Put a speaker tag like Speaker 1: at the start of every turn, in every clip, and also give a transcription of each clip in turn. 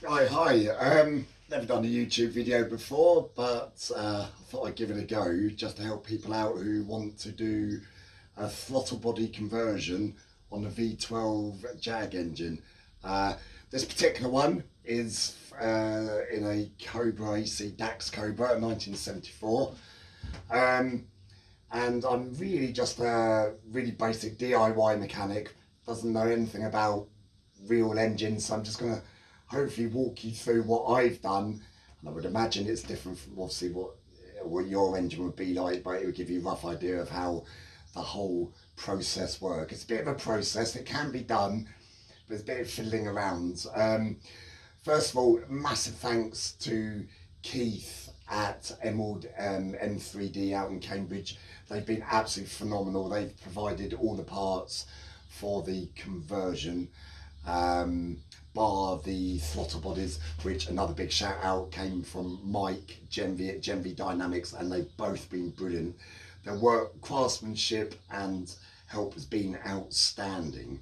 Speaker 1: Hi. Never done a YouTube video before, but I thought I'd give it a go just to help people out who want to do a throttle body conversion on a V12 Jag engine. This particular one is in a Cobra AC Cobra 1974. And I'm really just a really basic DIY mechanic, doesn't know anything about real engines, so I'm just going to hopefully walk you through what I've done, and I would imagine it's different from obviously what your engine would be like, but it would give you a rough idea of how the whole process works. It's a bit of a process, it can be done, but it's a bit of fiddling around. First of all, massive thanks to Keith at Emerald M3D out in Cambridge. They've been absolutely phenomenal. They've provided all the parts for the conversion, bar the throttle bodies, which another big shout out came from Mike, Jenvey at Jenvey Dynamics, and they've both been brilliant. Their work, craftsmanship and help has been outstanding.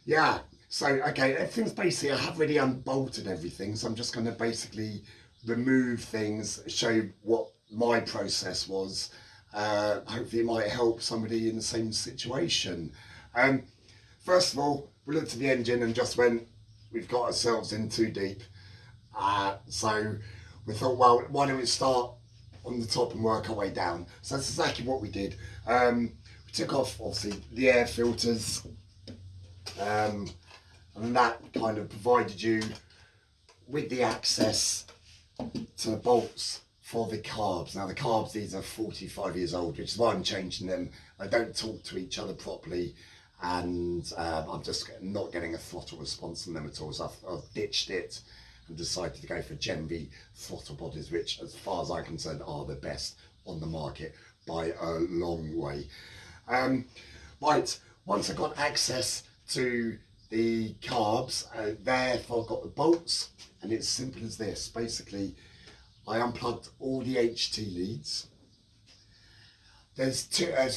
Speaker 1: Yeah, so okay, everything's basically, I have already unbolted everything, so I'm just going to basically remove things, show you what my process was. Hopefully it might help somebody in the same situation. First of all, we looked at the engine and just went, we've got ourselves in too deep. So we thought, well, why don't we start on the top and work our way down? So that's exactly what we did. We took off, obviously, the air filters, and that kind of provided you with the access to the bolts for the carbs. Now the carbs, these are 45 years old, which is why I'm changing them. They don't talk to each other properly, and I'm just not getting a throttle response from them at all, so I've ditched it and decided to go for Jenvey throttle bodies, which as far as I'm concerned are the best on the market by a long way. Right, once I got access to the carbs, therefore I've got the bolts, and it's simple as this. Basically, I unplugged all the HT leads. There's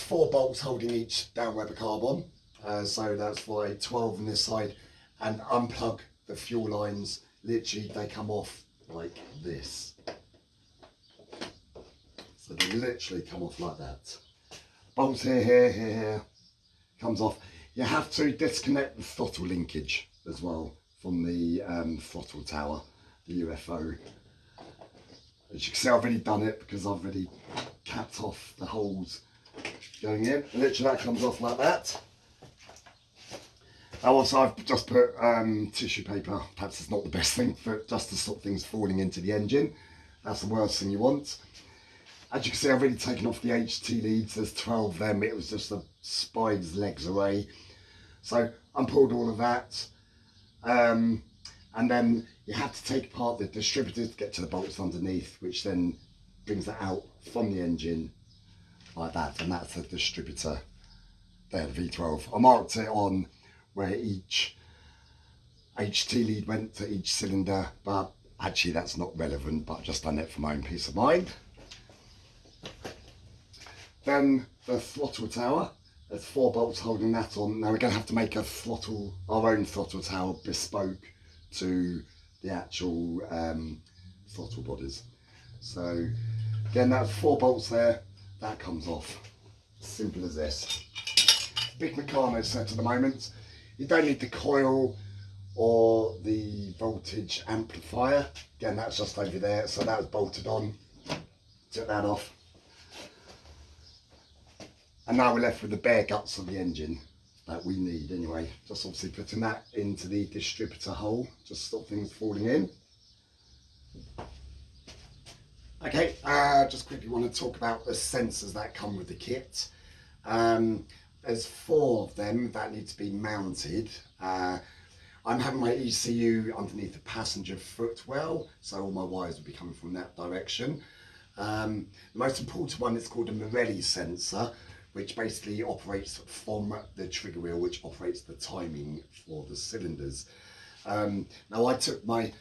Speaker 1: 4 bolts holding each down rubber carb on, so that's why 12 on this side, and unplug the fuel lines. Literally, they come off like this. So they literally come off like that. Bolts here, comes off. You have to disconnect the throttle linkage as well from the throttle tower, the UFO. As you can see, I've already done it because I've already capped off the holes going in. Literally, that comes off like that. Also, I've just put tissue paper. Perhaps it's not the best thing, for just to stop things falling into the engine. That's the worst thing you want. As you can see, I've already taken off the HT leads. There's 12 of them. It was just a spider's legs away. So unpulled all of that. And then you have to take apart the distributors to get to the bolts underneath, which then brings that out from the engine like that. And that's the distributor there, the V12. I marked it on where each HT lead went to each cylinder, but actually that's not relevant, but I've just done it for my own peace of mind. Then the throttle tower, there's 4 bolts holding that on. Now we're going to have to make our own throttle tower bespoke to the actual throttle bodies. So again, that's 4 bolts there, that comes off. Simple as this. Big Meccano set at the moment. You don't need the coil or the voltage amplifier. Again, that's just over there, so that was bolted on. Took that off. And now we're left with the bare guts of the engine that we need anyway. Just obviously putting that into the distributor hole, just stop things falling in. Okay, just quickly want to talk about the sensors that come with the kit. There's 4 of them that need to be mounted. I'm having my ECU underneath the passenger footwell, so all my wires will be coming from that direction. The most important one is called a Morelli sensor, which basically operates from the trigger wheel, which operates the timing for the cylinders. Now I took my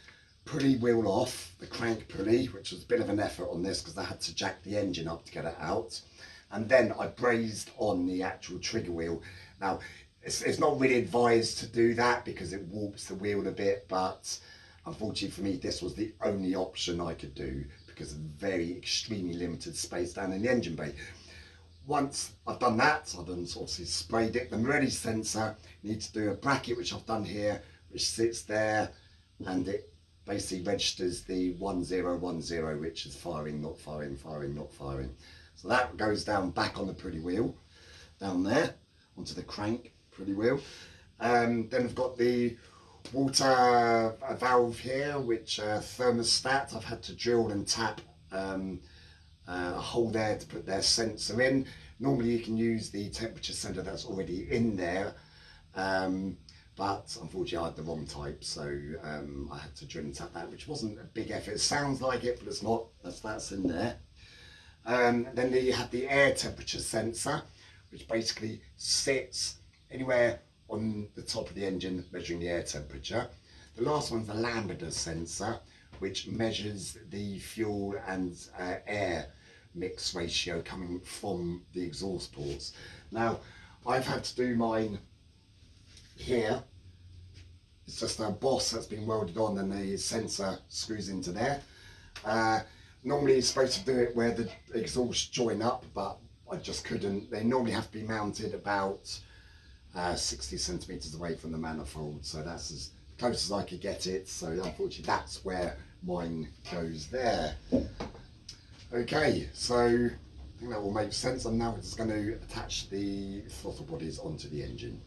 Speaker 1: pulley wheel off, the crank pulley, which was a bit of an effort on this because I had to jack the engine up to get it out. And then I brazed on the actual trigger wheel. Now, it's not really advised to do that because it warps the wheel a bit, but unfortunately for me, this was the only option I could do because of very extremely limited space down in the engine bay. Once I've done that, I've then obviously sprayed it. The Morelli sensor needs to do a bracket, which I've done here, which sits there, and it basically registers the 1010, which is firing, not firing, firing, not firing. So that goes down back on the pulley wheel, down there, onto the crank pulley wheel. Then we've got the water valve here, which thermostat. I've had to drill and tap a hole there to put their sensor in. Normally you can use the temperature sensor that's already in there, but unfortunately I had the wrong type, so I had to drill and tap that, which wasn't a big effort. It sounds like it, but it's not. That's in there. Then you have the air temperature sensor, which basically sits anywhere on the top of the engine measuring the air temperature. The last one's the lambda sensor, which measures the fuel and air mix ratio coming from the exhaust ports. Now, I've had to do mine here. It's just a boss that's been welded on and the sensor screws into there. Normally it's supposed to do it where the exhausts join up, but I just couldn't. They normally have to be mounted about 60 centimeters away from the manifold, so that's as close as I could get it. So unfortunately that's where mine goes there. Okay, so I think that will make sense. I'm now just going to attach the throttle bodies onto the engine.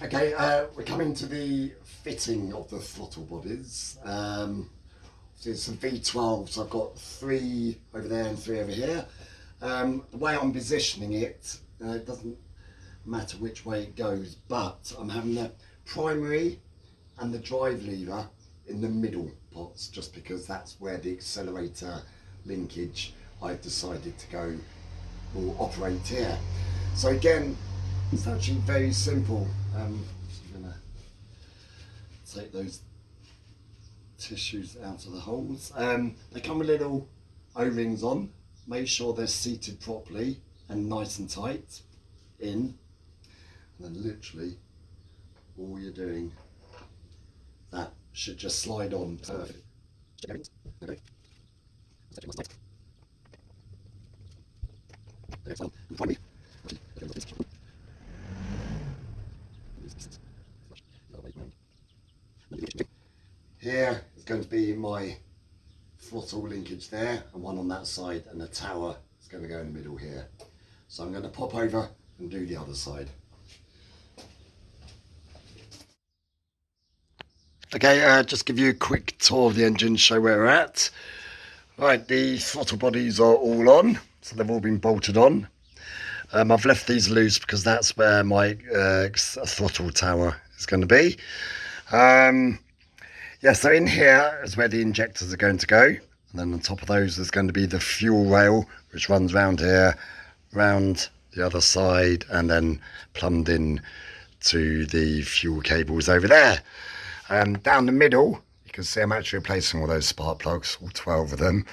Speaker 1: Okay, we're coming to the fitting of the throttle bodies. So it's some V12, so I've got 3 over there and 3 over here. The way I'm positioning it, it doesn't matter which way it goes, but I'm having the primary and the drive lever in the middle pots, just because that's where the accelerator linkage I've decided to go will operate here. So again, it's actually very simple. I'm going to take those tissues out of the holes. They come with little O-rings on. Make sure they're seated properly and nice and tight in. And then literally all you're doing, that should just slide on perfect. Okay. Here is going to be my throttle linkage there, and one on that side, and the tower is going to go in the middle here. So I'm going to pop over and do the other side. Okay, just give you a quick tour of the engine, show where we're at. Right, the throttle bodies are all on, so they've all been bolted on. I've left these loose because that's where my throttle tower is going to be. Yeah, so in here is where the injectors are going to go, and then on top of those there's going to be the fuel rail, which runs round here, round the other side, and then plumbed in to the fuel cables over there. Down the middle, you can see I'm actually replacing all those spark plugs, all 12 of them.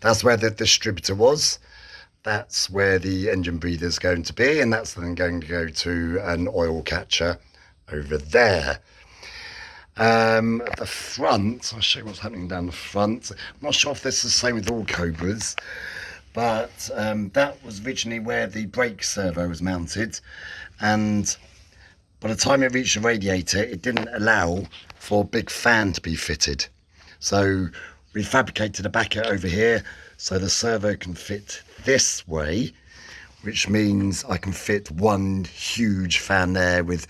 Speaker 1: That's where the distributor was. That's where the engine breather is going to be, and that's then going to go to an oil catcher over there. At the front, I'll show you what's happening down the front. I'm not sure if this is the same with all Cobras, but that was originally where the brake servo was mounted, and by the time it reached the radiator, it didn't allow for a big fan to be fitted. So we fabricated a bracket over here so the servo can fit this way, which means I can fit one huge fan there with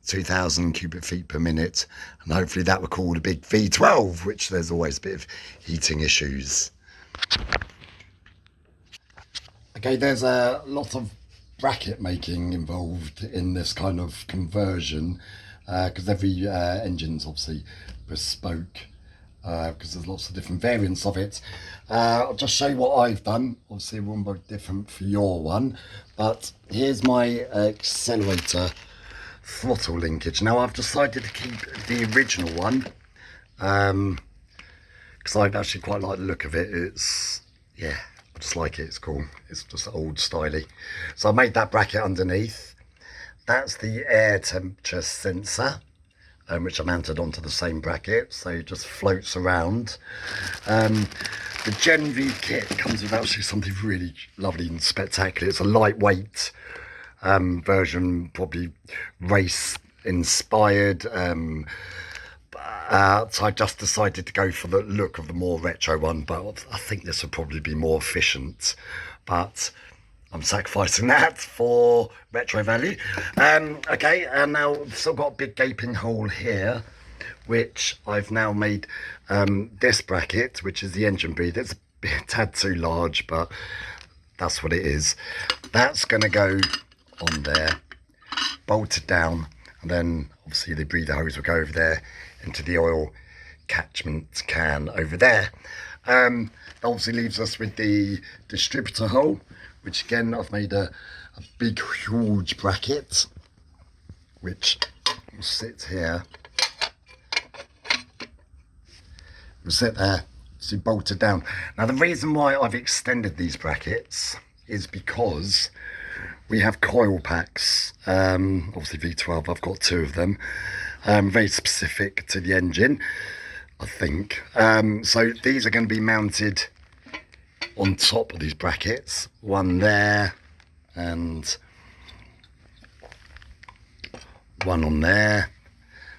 Speaker 1: 2,000 cubic feet per minute, and hopefully that will cool the big V12, which there's always a bit of heating issues. Okay, there's a lot of bracket making involved in this kind of conversion, because every engine's obviously bespoke, because there's lots of different variants of it. I'll just show you what I've done. Obviously it won't be different for your one, but here's my accelerator throttle linkage. Now I've decided to keep the original one, because I actually quite like the look of it. It's, yeah, I just like it, it's cool. It's just old styly. So I made that bracket underneath. that's the air temperature sensor, which I mounted onto the same bracket, so it just floats around. The Jenvey kit comes with actually something really lovely and spectacular. It's a lightweight version, probably race inspired. So I just decided to go for the look of the more retro one, but I think this would probably be more efficient. But I'm sacrificing that for retro value. Okay, and now I've still got a big gaping hole here, which I've now made this bracket, which is the engine breather. It's a tad too large, but that's what it is. That's going to go on there, bolted down, and then obviously the breather hose will go over there into the oil catchment can over there. That obviously leaves us with the distributor hole, which again I've made a big huge bracket which will sit here, will sit there, so bolted down. Now the reason why I've extended these brackets is because we have coil packs, obviously V12, I've got 2 of them, very specific to the engine, I think. So these are going to be mounted on top of these brackets, one there and one on there,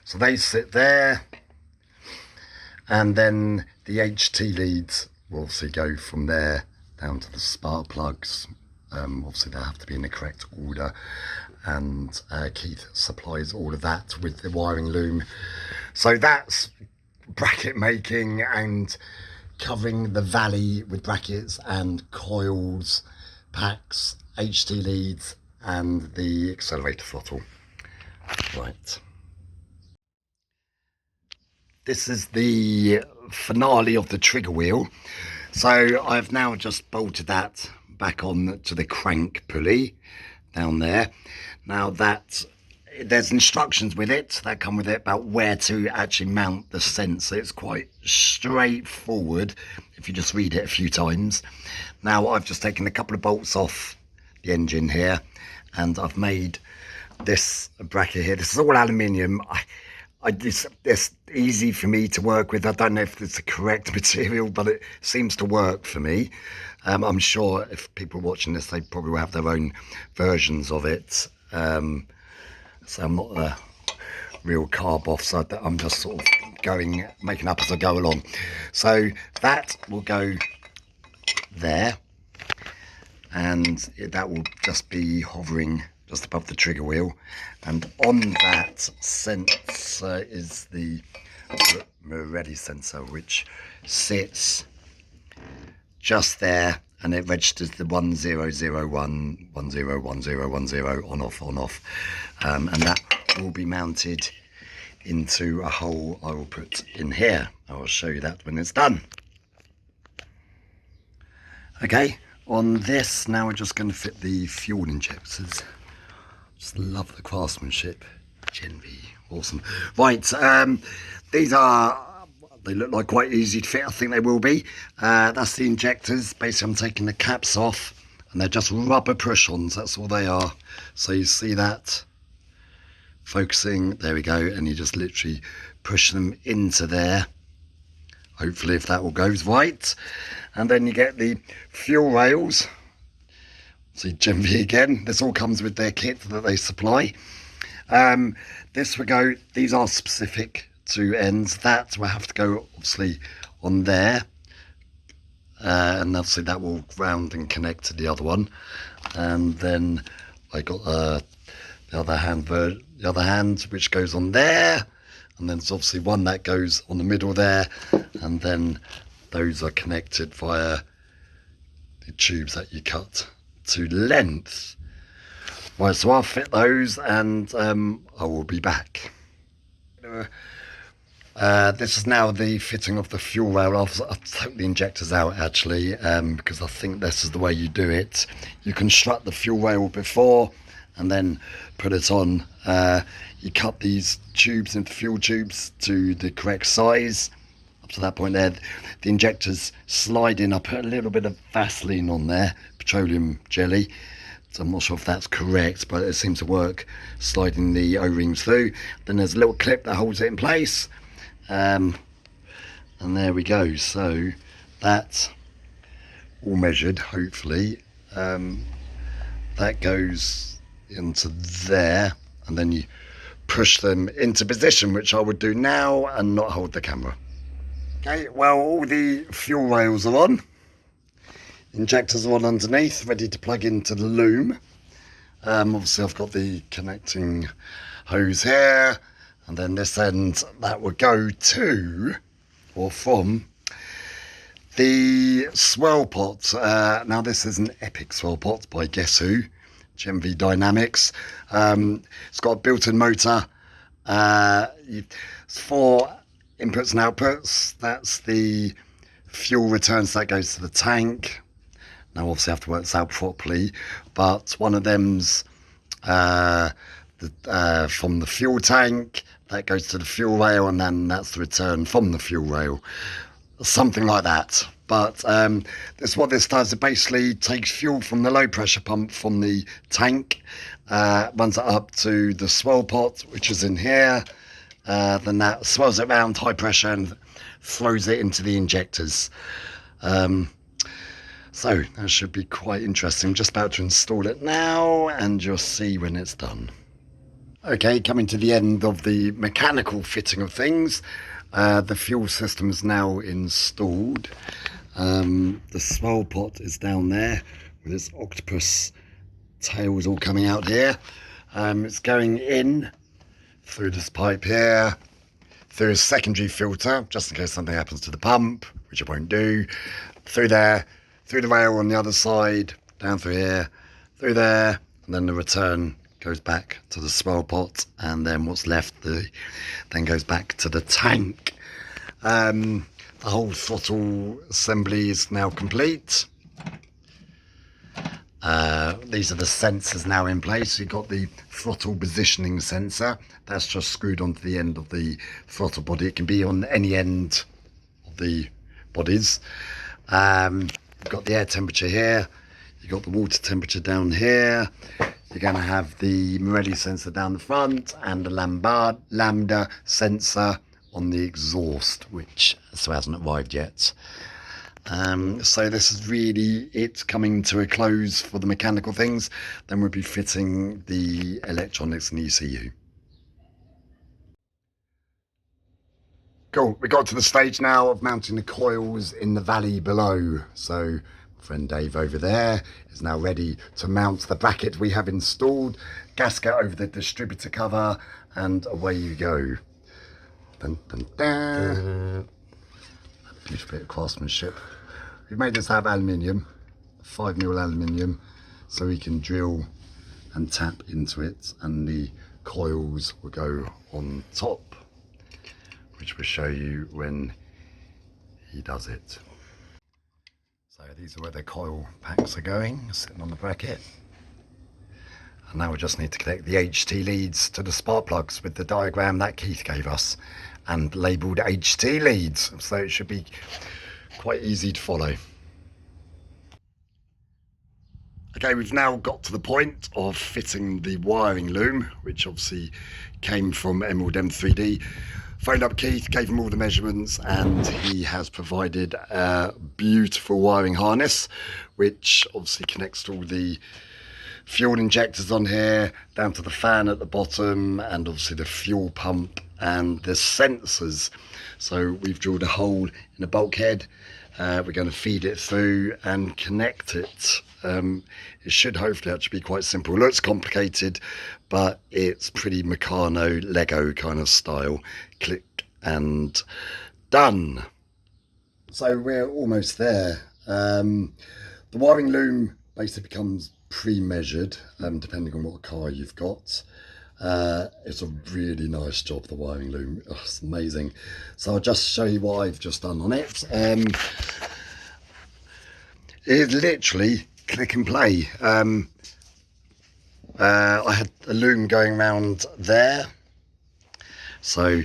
Speaker 1: so they sit there, and then the HT leads will obviously go from there down to the spark plugs. Obviously they have to be in the correct order, and Keith supplies all of that with the wiring loom. So that's bracket making and covering the valley with brackets and coils, packs, HT leads, and the accelerator throttle. Right. This is the finale of the trigger wheel. So I've now just bolted that back on to the crank pulley down there. Now that there's instructions with it that come with it about where to actually mount the sensor. It's quite straightforward if you just read it a few times. Now I've just taken a couple of bolts off the engine here, and I've made this bracket here. This is all aluminium. It's easy for me to work with. I don't know if it's the correct material, but it seems to work for me. I'm sure if people are watching this, they probably will have their own versions of it. So I'm not a real carb off, so I'm just sort of making up as I go along. So that will go there, and that will just be hovering just above the trigger wheel, and on that sensor is the ready sensor, which sits just there, and it registers the 1001 101010 on off, and that will be mounted into a hole I will put in here. I will show you that when it's done. Okay, on this now we're just going to fit the fuel injectors. Just love the craftsmanship. Jenvey, awesome. Right, these they look like quite easy to fit. I think they will be. That's the injectors. Basically I'm taking the caps off, and they're just rubber push-ons, that's all they are. So you see that focusing, there we go, and you just literally push them into there, hopefully, if that all goes right. And then you get the fuel rails. See Jenvey again, this all comes with their kit that they supply. This will go, these are specific to ends, that will have to go obviously on there, and obviously that will ground and connect to the other one. And then I got the other hand which goes on there, and then there's obviously one that goes on the middle there, and then those are connected via the tubes that you cut to length. Right, so I'll fit those, and I will be back. This is now the fitting of the fuel rail. I've took the injectors out actually, because I think this is the way you do it. You construct the fuel rail before and then put it on. You cut these tubes into fuel tubes to the correct size. Up to that point there, the injectors slide in. I put a little bit of Vaseline on there, petroleum jelly,
Speaker 2: I'm not sure if that's correct, but it seems to work, sliding the O-rings through. Then there's a little clip that holds it in place, and there we go. So that's all measured, hopefully. That goes into there, and then you push them into position, which I would do now and not hold the camera. Okay, well, all the fuel rails are on. Injectors are on underneath, ready to plug into the loom. Obviously I've got the connecting hose here, and then this end that would go to, or from, the swell pot. Now this is an epic swell pot by guess who? Jenvey Dynamics. It's got a built-in motor. It's 4 inputs and outputs. That's the fuel returns that goes to the tank. Now obviously I have to work this out properly, but one of them's from the fuel tank, that goes to the fuel rail, and then that's the return from the fuel rail. Something like that. But what this does, it basically takes fuel from the low pressure pump from the tank, runs it up to the swell pot, which is in here. Then that swells it around high pressure and throws it into the injectors. So that should be quite interesting. I'm just about to install it now, and you'll see when it's done. Okay, coming to the end of the mechanical fitting of things. The fuel system is now installed. The swell pot is down there with its octopus tails all coming out here. It's going in through this pipe here, through a secondary filter, just in case something happens to the pump, which it won't do, through there, through the rail on the other side, down through here, through there, and then the return goes back to the swell pot, and then what's left then goes back to the tank. The whole throttle assembly is now complete. These are the sensors now in place. You've got the throttle positioning sensor. That's just screwed onto the end of the throttle body. It can be on any end of the bodies. You've got the air temperature here. You've got the water temperature down here. You're going to have the Morelli sensor down the front and the lambda sensor on the exhaust, which hasn't arrived yet. So this is really it coming to a close for the mechanical things. Then we'll be fitting the electronics and ECU. Cool, we got to the stage now of mounting the coils in the valley below. So friend Dave over there is now ready to mount the bracket we have installed, gasket over the distributor cover, and away you go. Dun, dun, dun. Beautiful bit of craftsmanship. We've made this out of aluminium, 5mm aluminium, so we can drill and tap into it, and the coils will go on top, which will show you when he does it. So these are where the coil packs are going, sitting on the bracket. And now we just need to connect the HT leads to the spark plugs with the diagram that Keith gave us, and labelled HT leads, so it should be quite easy to follow. Okay, we've now got to the point of fitting the wiring loom, which obviously came from Emerald M3D. Phoned up Keith, gave him all the measurements, and he has provided a beautiful wiring harness, which obviously connects to all the fuel injectors on here, down to the fan at the bottom, and obviously the fuel pump and the sensors. So we've drilled a hole in the bulkhead. We're going to feed it through and connect it. It should hopefully actually be quite simple. It looks complicated, but it's pretty Meccano Lego kind of style. Click and done. So we're almost there. The wiring loom basically becomes pre-measured, depending on what car you've got. It's a really nice job, the wiring loom. Oh, it's amazing. So I'll just show you what I've just done on it. It's literally click and play. I had a loom going around there, so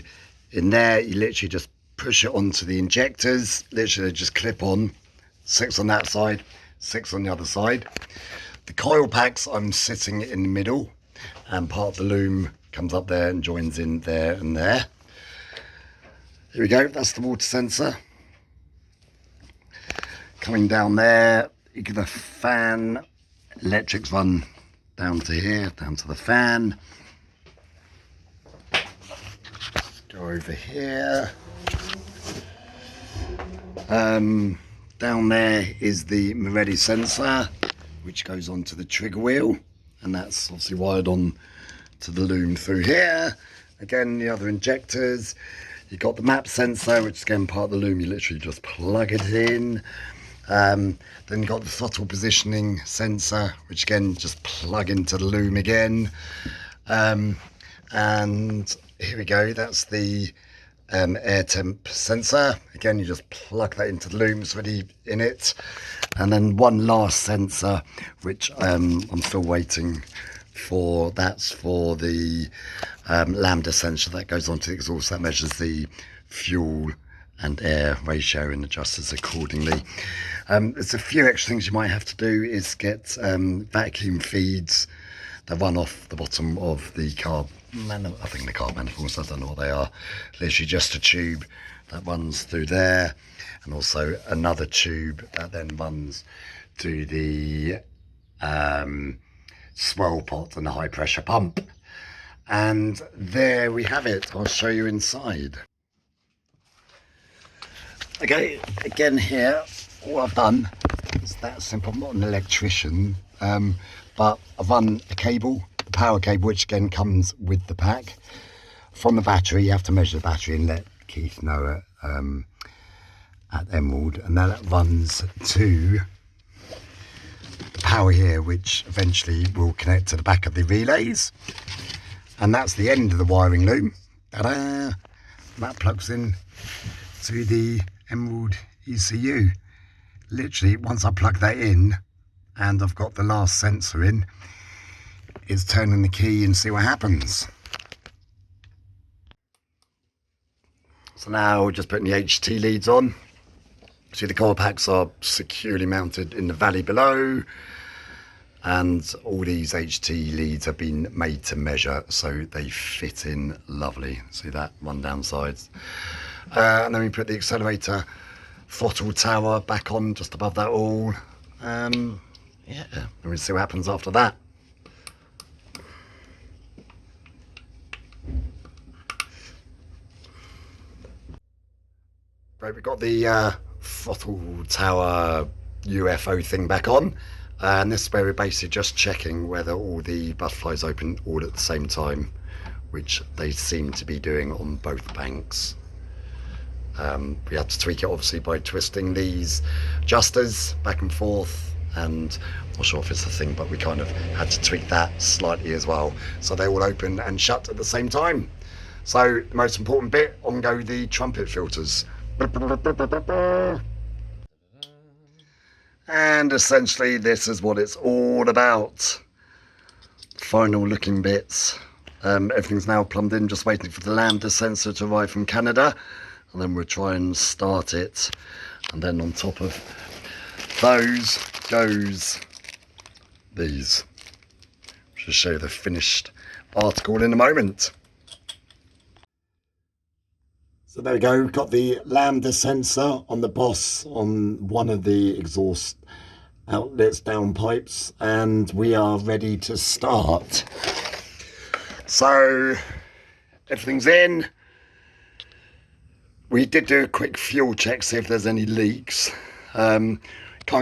Speaker 2: in there you literally just push it onto the injectors. Literally just clip on, 6 on that side, 6 on the other side. the coil packs, I'm sitting in the middle, and part of the loom comes up there and joins in there and there. Here we go, that's the water sensor. Coming down there, you get the fan, electrics run down to here, down to the fan. Go over here. Down there is the Moretti sensor, which goes onto the trigger wheel, and that's obviously wired on to the loom through here. Again, the other injectors. You've got the map sensor, which is again part of the loom. You literally just plug it in. Then you've got the throttle positioning sensor, which again just plug into the loom again. And here we go, that's the air temp sensor. Again, you just plug that into the loom, it's already in it. And then one last sensor, which I'm still waiting for. That's for the lambda sensor that goes onto the exhaust, that measures the fuel and air ratio and adjusts accordingly. There's a few extra things you might have to do, is get vacuum feeds that run off the bottom of the carb, I think the carb manifolds, I don't know what they are. Literally just a tube that runs through there, and also another tube that then runs to the swirl pot and the high pressure pump. And there we have it. I'll show you inside. Okay, again here, all I've done is that simple. I'm not an electrician, but I've run a cable, the power cable, which again comes with the pack. From the battery, you have to measure the battery and let Keith know at Emerald, and then that runs to the power here, which eventually will connect to the back of the relays. And that's the end of the wiring loom. Ta-da! That plugs in to the Emerald ECU. Literally, once I plug that in and I've got the last sensor in, it's turning the key and see what happens. So now we're just putting the HT leads on. See, the coil packs are securely mounted in the valley below, and all these HT leads have been made to measure, so they fit in lovely. See that run down sides. And then we put the accelerator throttle tower back on just above that all. Yeah, and we'll see what happens after that. Right, we've got the throttle tower UFO thing back on, and this is where we're basically just checking whether all the butterflies open all at the same time, which they seem to be doing on both banks. We had to tweak it obviously by twisting these adjusters back and forth, and I'm not sure if it's a thing, but we kind of had to tweak that slightly as well, so they all open and shut at the same time. So the most important bit, on go the trumpet filters. And essentially this is what it's all about. Final looking bits. Everything's now plumbed in, just waiting for the lambda sensor to arrive from Canada, and then we'll try and start it. And then on top of those goes these. I'll show you the finished article in a moment. So there we go, we've got the lambda sensor on the boss on one of the exhaust outlets, downpipes, and we are ready to start. So everything's in. We did do a quick fuel check, see if there's any leaks. Can't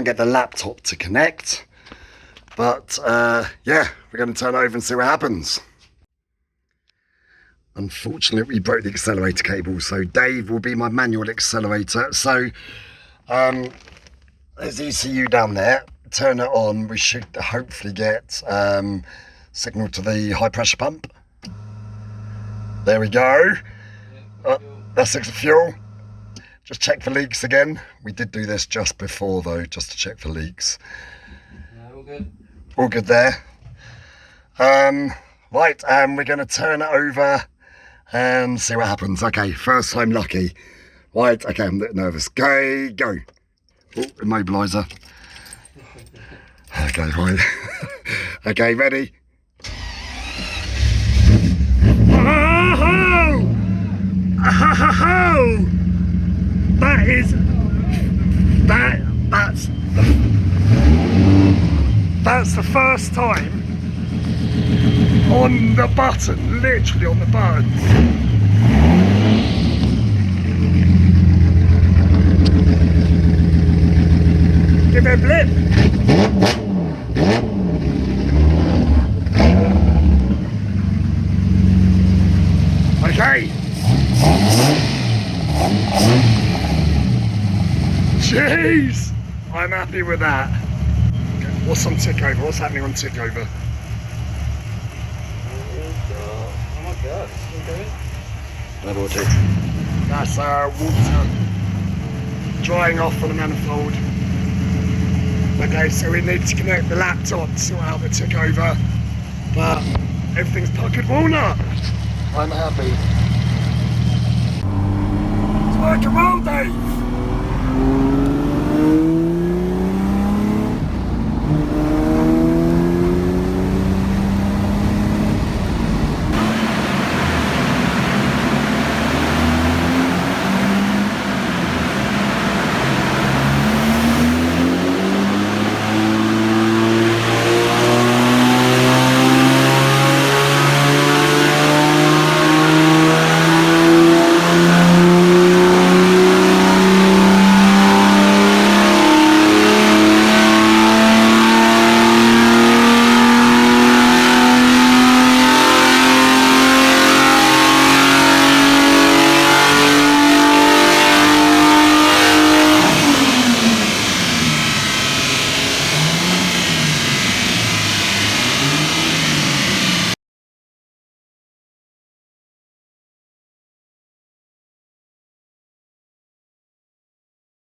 Speaker 2: get the laptop to connect, but yeah, we're going to turn it over and see what happens. Unfortunately, we broke the accelerator cable, so Dave will be my manual accelerator. So there's ECU down there. Turn it on. We should hopefully get signal to the high pressure pump. There we go. That's the fuel. Just check for leaks again. We did do this just before though, just to check for leaks.
Speaker 3: All good.
Speaker 2: All good there. Right, we're going to turn it over and see what happens. Okay, first time lucky. Right, okay, I'm a bit nervous. Go. Oh, immobiliser. Okay, right. Okay, ready? Oh! Oh! That's the first time on the button, literally on the button. Give it a blip. Okay. Jeez, I'm happy with that. Okay, what's on tick over? What's happening on tick over?
Speaker 3: Oh my god, okay.
Speaker 2: Level 2. That's water drying off on the manifold. Okay, so we need to connect the laptop to sort out the tick over, but everything's puckered walnut. I'm happy.